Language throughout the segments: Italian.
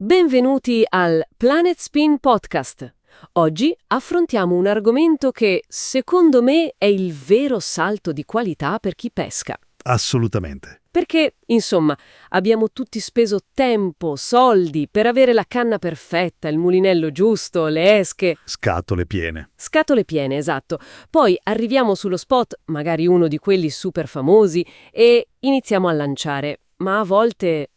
Benvenuti al Planet Spin Podcast. Oggi affrontiamo un argomento che, secondo me, è il vero salto di qualità per chi pesca. Assolutamente. Perché, insomma, abbiamo tutti speso tempo, soldi per avere la canna perfetta, il mulinello giusto, le esche. Scatole piene. Scatole piene, esatto. Poi arriviamo sullo spot, magari uno di quelli super famosi, e iniziamo a lanciare. Ma a volte,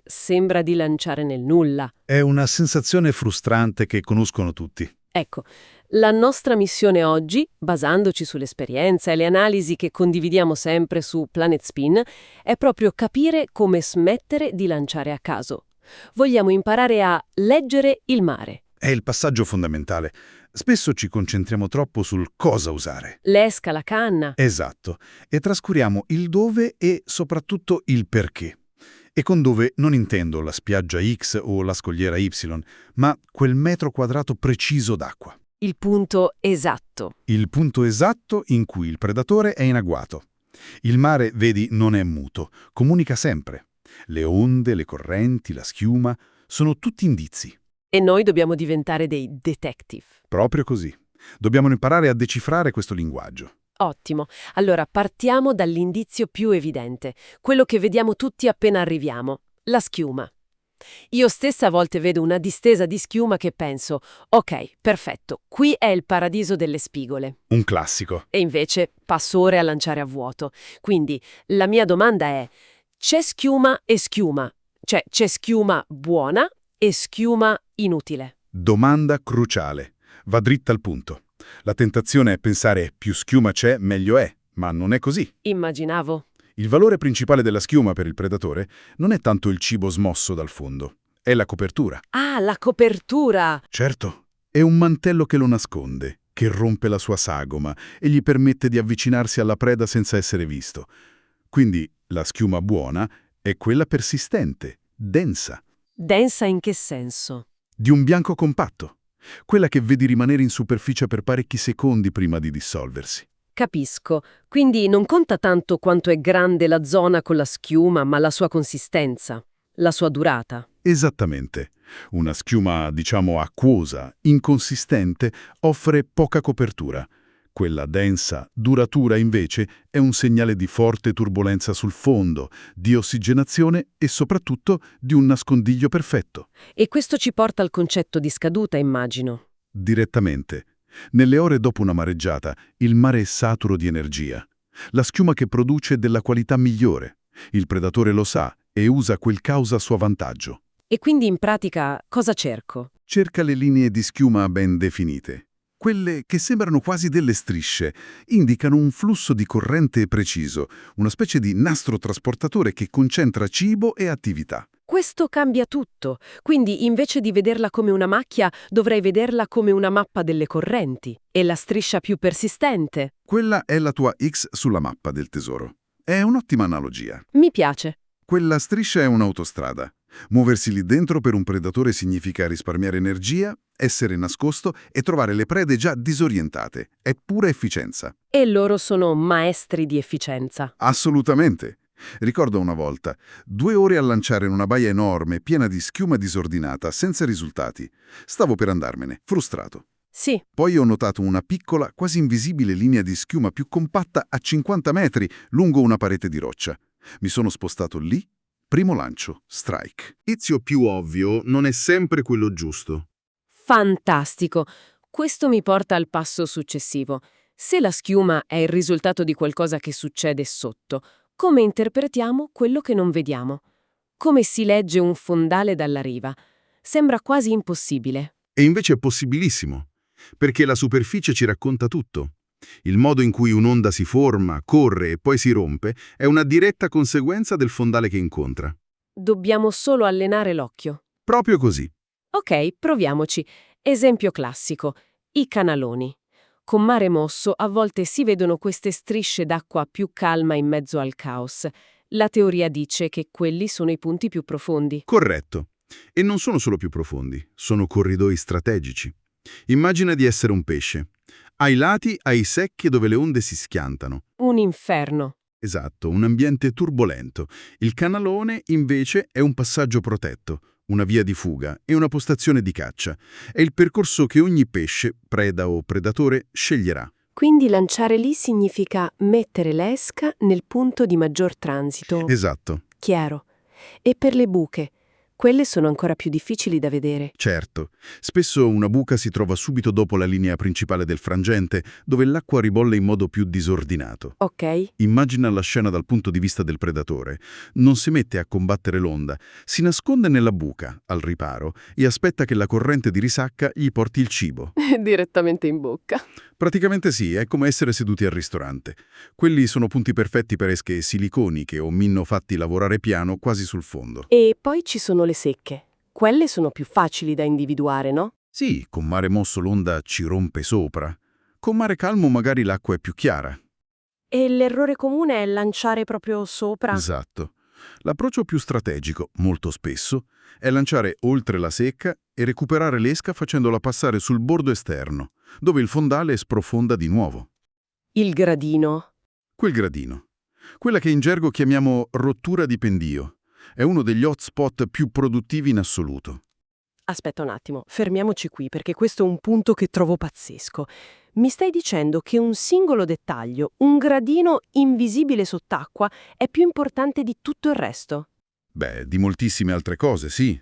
sembra di lanciare nel nulla. È una sensazione frustrante che conoscono tutti. Ecco, la nostra missione oggi, basandoci sull'esperienza e le analisi che condividiamo sempre su Planet Spin, è proprio capire come smettere di lanciare a caso. Vogliamo imparare a leggere il mare. È il passaggio fondamentale. Spesso ci concentriamo troppo sul cosa usare. L'esca, la canna. Esatto. E trascuriamo il dove e soprattutto il perché. E con dove non intendo la spiaggia X o la scogliera Y, ma quel metro quadrato preciso d'acqua. Il punto esatto. Il punto esatto in cui il predatore è in agguato. Il mare, vedi, non è muto, comunica sempre. Le onde, le correnti, la schiuma, sono tutti indizi. E noi dobbiamo diventare dei detective. Proprio così. Dobbiamo imparare a decifrare questo linguaggio. Ottimo. Allora partiamo dall'indizio più evidente, quello che vediamo tutti appena arriviamo, la schiuma. Io stessa a volte vedo una distesa di schiuma che penso, ok, perfetto, qui è il paradiso delle spigole. Un classico. E invece passo ore a lanciare a vuoto. Quindi la mia domanda è, c'è schiuma e schiuma? Cioè c'è schiuma buona e schiuma inutile? Domanda cruciale. Va dritta al punto. La tentazione è pensare più schiuma c'è, meglio è, ma non è così. Immaginavo. Il valore principale della schiuma per il predatore non è tanto il cibo smosso dal fondo, è la copertura. Ah, la copertura! Certo, è un mantello che lo nasconde, che rompe la sua sagoma e gli permette di avvicinarsi alla preda senza essere visto. Quindi la schiuma buona è quella persistente, densa, Densa in che senso? di un bianco compatto, quella che vedi rimanere in superficie per parecchi secondi prima di dissolversi. Capisco. Quindi non conta tanto quanto è grande la zona con la schiuma, ma la sua consistenza, la sua durata. Esattamente. Una schiuma, diciamo, acquosa, inconsistente, offre poca copertura. Quella densa, duratura, invece, è un segnale di forte turbolenza sul fondo, di ossigenazione e soprattutto di un nascondiglio perfetto. E questo ci porta al concetto di scaduta, immagino. Direttamente. Nelle ore dopo una mareggiata, il mare è saturo di energia. La schiuma che produce della qualità migliore. Il predatore lo sa e usa quel caos a suo vantaggio. E quindi in pratica cosa cerco? Cerca le linee di schiuma ben definite. Quelle che sembrano quasi delle strisce indicano un flusso di corrente preciso, una specie di nastro trasportatore che concentra cibo e attività. Questo cambia tutto. Quindi invece di vederla come una macchia, dovrei vederla come una mappa delle correnti. E la striscia più persistente? Quella è la tua X sulla mappa del tesoro. È un'ottima analogia. Mi piace. Quella striscia è un'autostrada. Muoversi lì dentro per un predatore significa risparmiare energia, essere nascosto e trovare le prede già disorientate. È pura efficienza. E loro sono maestri di efficienza. Assolutamente. Ricordo una volta, 2 ore a lanciare in una baia enorme, piena di schiuma disordinata, senza risultati. Stavo per andarmene, frustrato. Sì. Poi ho notato una piccola, quasi invisibile linea di schiuma più compatta a 50 metri lungo una parete di roccia. Mi sono spostato lì. Primo lancio, strike. L'inizio più ovvio non è sempre quello giusto. Fantastico. Questo mi porta al passo successivo. Se la schiuma è il risultato di qualcosa che succede sotto, come interpretiamo quello che non vediamo? Come si legge un fondale dalla riva? Sembra quasi impossibile. E invece è possibilissimo, perché la superficie ci racconta tutto. Il modo in cui un'onda si forma, corre e poi si rompe è una diretta conseguenza del fondale che incontra. Dobbiamo solo allenare l'occhio. Proprio così. Ok, proviamoci. Esempio classico. I canaloni. Con mare mosso a volte si vedono queste strisce d'acqua più calma in mezzo al caos. La teoria dice che quelli sono i punti più profondi. Corretto. E non sono solo più profondi, sono corridoi strategici. Immagina di essere un pesce. Ai lati hai secche dove le onde si schiantano. Un inferno. Esatto, un ambiente turbolento. Il canalone, invece, è un passaggio protetto, una via di fuga e una postazione di caccia. È il percorso che ogni pesce, preda o predatore, sceglierà. Quindi lanciare lì significa mettere l'esca nel punto di maggior transito. Esatto. Chiaro. E per le buche? Quelle sono ancora più difficili da vedere. Certo, spesso una buca si trova subito dopo la linea principale del frangente, dove l'acqua ribolle in modo più disordinato. Ok? Immagina la scena dal punto di vista del predatore. Non si mette a combattere l'onda, si nasconde nella buca, al riparo, e aspetta che la corrente di risacca gli porti il cibo. Direttamente in bocca. Praticamente sì, è come essere seduti al ristorante. Quelli sono punti perfetti per esche siliconiche o minno-fatti lavorare piano quasi sul fondo. E poi ci sono le secche. Quelle sono più facili da individuare, no? Sì, con mare mosso l'onda ci rompe sopra. Con mare calmo magari l'acqua è più chiara. E l'errore comune è lanciare proprio sopra? Esatto. L'approccio più strategico, molto spesso, è lanciare oltre la secca e recuperare l'esca facendola passare sul bordo esterno, dove il fondale sprofonda di nuovo. Il gradino. Quel gradino. Quella che in gergo chiamiamo rottura di pendio. È uno degli hotspot più produttivi in assoluto. Aspetta un attimo, fermiamoci qui perché questo è un punto che trovo pazzesco. Mi stai dicendo che un singolo dettaglio, un gradino invisibile sott'acqua, è più importante di tutto il resto? Beh, di moltissime altre cose, sì.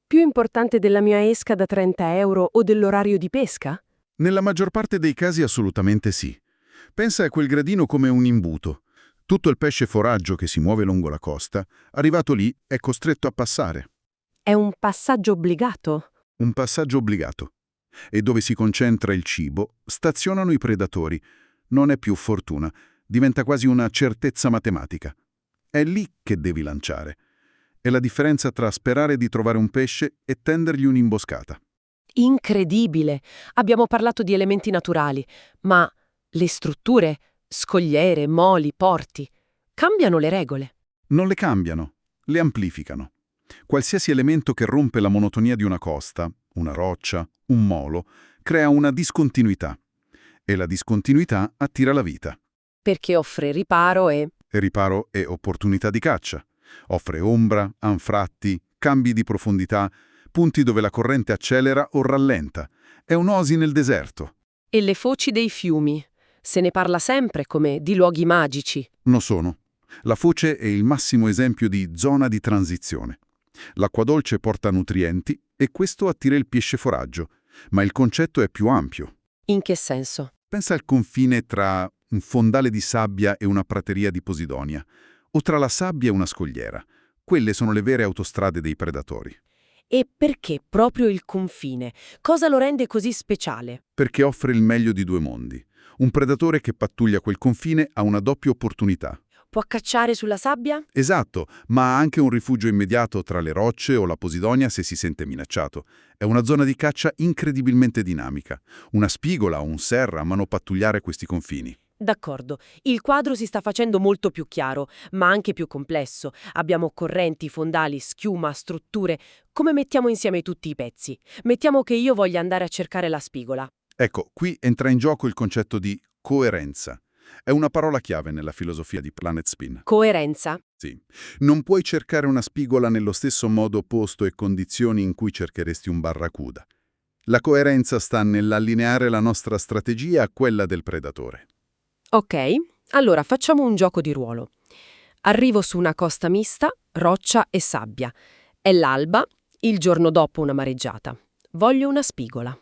Più importante della mia esca da 30 euro o dell'orario di pesca? Nella maggior parte dei casi assolutamente sì. Pensa a quel gradino come un imbuto. Tutto il pesce foraggio che si muove lungo la costa, arrivato lì, è costretto a passare. È un passaggio obbligato? Un passaggio obbligato. E dove si concentra il cibo, stazionano i predatori. Non è più fortuna, diventa quasi una certezza matematica. È lì che devi lanciare. È la differenza tra sperare di trovare un pesce e tendergli un'imboscata. Incredibile! Abbiamo parlato di elementi naturali, ma le strutture, scogliere, moli, porti, cambiano le regole. Non le cambiano, le amplificano. Qualsiasi elemento che rompe la monotonia di una costa, una roccia, un molo, crea una discontinuità. E la discontinuità attira la vita. Perché offre riparo e... E riparo è opportunità di caccia. Offre ombra, anfratti, cambi di profondità, punti dove la corrente accelera o rallenta. È un'oasi nel deserto. E le foci dei fiumi. Se ne parla sempre come di luoghi magici. Non sono. La foce è il massimo esempio di zona di transizione. L'acqua dolce porta nutrienti e questo attira il pesce foraggio, ma il concetto è più ampio. In che senso? Pensa al confine tra un fondale di sabbia e una prateria di posidonia, o tra la sabbia e una scogliera. Quelle sono le vere autostrade dei predatori. E perché proprio il confine? Cosa lo rende così speciale? Perché offre il meglio di due mondi. Un predatore che pattuglia quel confine ha una doppia opportunità. Può cacciare sulla sabbia? Esatto, ma ha anche un rifugio immediato tra le rocce o la posidonia se si sente minacciato. È una zona di caccia incredibilmente dinamica. Una spigola o un serra amano pattugliare questi confini. D'accordo, il quadro si sta facendo molto più chiaro, ma anche più complesso. Abbiamo correnti, fondali, schiuma, strutture. Come mettiamo insieme tutti i pezzi? Mettiamo che io voglia andare a cercare la spigola. Ecco, qui entra in gioco il concetto di coerenza. È una parola chiave nella filosofia di Planet Spin. Coerenza? Sì. Non puoi cercare una spigola nello stesso modo, posto e condizioni in cui cercheresti un barracuda. La coerenza sta nell'allineare la nostra strategia a quella del predatore. Ok, allora facciamo un gioco di ruolo. Arrivo su una costa mista, roccia e sabbia. È l'alba, il giorno dopo una mareggiata. Voglio una spigola.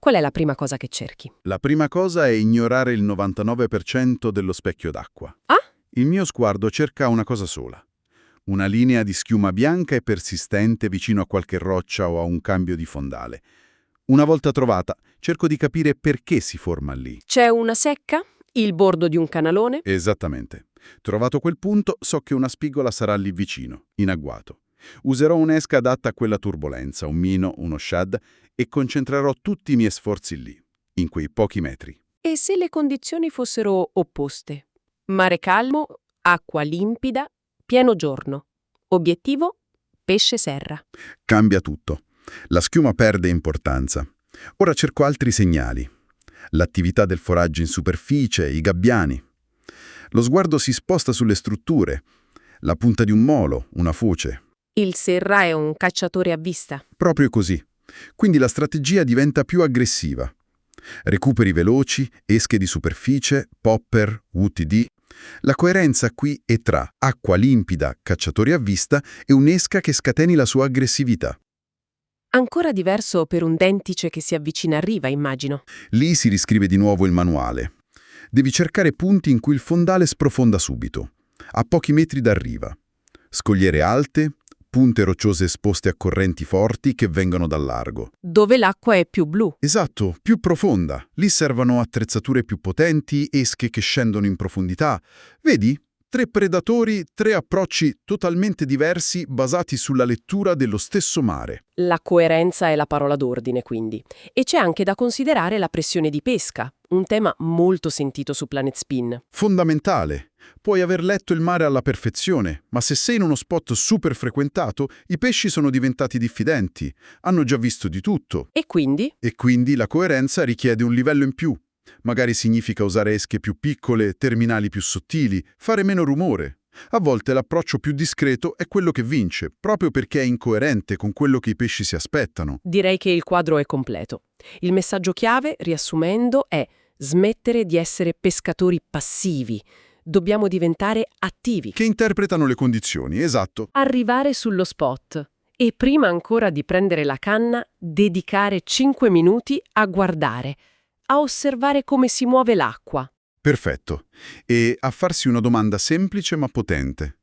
Qual è la prima cosa che cerchi? La prima cosa è ignorare il 99% dello specchio d'acqua. Ah? Il mio sguardo cerca una cosa sola. Una linea di schiuma bianca e persistente vicino a qualche roccia o a un cambio di fondale. Una volta trovata, cerco di capire perché si forma lì. C'è una secca? Il bordo di un canalone? Esattamente. Trovato quel punto, so che una spigola sarà lì vicino, in agguato. Userò un'esca adatta a quella turbolenza, un mino, uno shad, e concentrerò tutti i miei sforzi lì, in quei pochi metri. E se le condizioni fossero opposte? Mare calmo, acqua limpida, pieno giorno. Obiettivo? Pesce serra. Cambia tutto. La schiuma perde importanza. Ora cerco altri segnali. L'attività del foraggio in superficie, i gabbiani. Lo sguardo si sposta sulle strutture. La punta di un molo, una foce. Il Serra è un cacciatore a vista. Proprio così. Quindi la strategia diventa più aggressiva. Recuperi veloci, esche di superficie, popper, UTD. La coerenza qui è tra acqua limpida, cacciatori a vista, e un'esca che scateni la sua aggressività. Ancora diverso per un dentice che si avvicina a riva, immagino. Lì si riscrive di nuovo il manuale. Devi cercare punti in cui il fondale sprofonda subito, a pochi metri da riva. Scogliere alte, punte rocciose esposte a correnti forti che vengono dal largo. Dove l'acqua è più blu. Esatto, più profonda. Lì servono attrezzature più potenti, esche che scendono in profondità. Vedi? 3 predatori, 3 approcci totalmente diversi basati sulla lettura dello stesso mare. La coerenza è la parola d'ordine, quindi. E c'è anche da considerare la pressione di pesca, un tema molto sentito su Planet Spin. Fondamentale. Puoi aver letto il mare alla perfezione, ma se sei in uno spot super frequentato, i pesci sono diventati diffidenti, hanno già visto di tutto. E quindi? E quindi la coerenza richiede un livello in più. Magari significa usare esche più piccole, terminali più sottili, fare meno rumore. A volte l'approccio più discreto è quello che vince, proprio perché è incoerente con quello che i pesci si aspettano. Direi che il quadro è completo. Il messaggio chiave, riassumendo, è smettere di essere pescatori passivi. Dobbiamo diventare attivi. Che interpretano le condizioni, esatto. Arrivare sullo spot. E prima ancora di prendere la canna, dedicare 5 minuti a guardare, a osservare come si muove l'acqua. Perfetto. E a farsi una domanda semplice ma potente.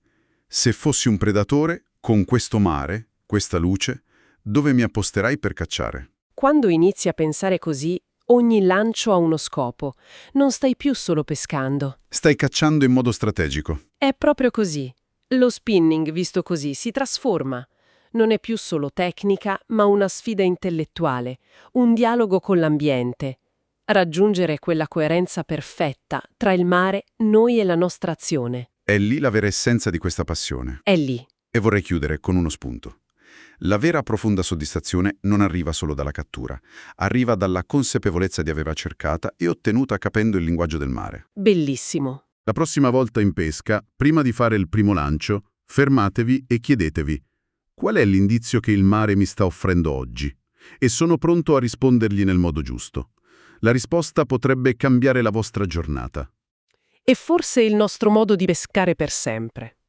Se fossi un predatore, con questo mare, questa luce, dove mi apposterai per cacciare? Quando inizi a pensare così, ogni lancio ha uno scopo. Non stai più solo pescando. Stai cacciando in modo strategico. È proprio così. Lo spinning, visto così, si trasforma. Non è più solo tecnica, ma una sfida intellettuale, un dialogo con l'ambiente. Raggiungere quella coerenza perfetta tra il mare, noi e la nostra azione. È lì la vera essenza di questa passione. È lì. E vorrei chiudere con uno spunto. La vera profonda soddisfazione non arriva solo dalla cattura, arriva dalla consapevolezza di averla cercata e ottenuta capendo il linguaggio del mare. Bellissimo. La prossima volta in pesca, prima di fare il primo lancio, fermatevi e chiedetevi: qual è l'indizio che il mare mi sta offrendo oggi? E sono pronto a rispondergli nel modo giusto. La risposta potrebbe cambiare la vostra giornata. E forse il nostro modo di pescare per sempre.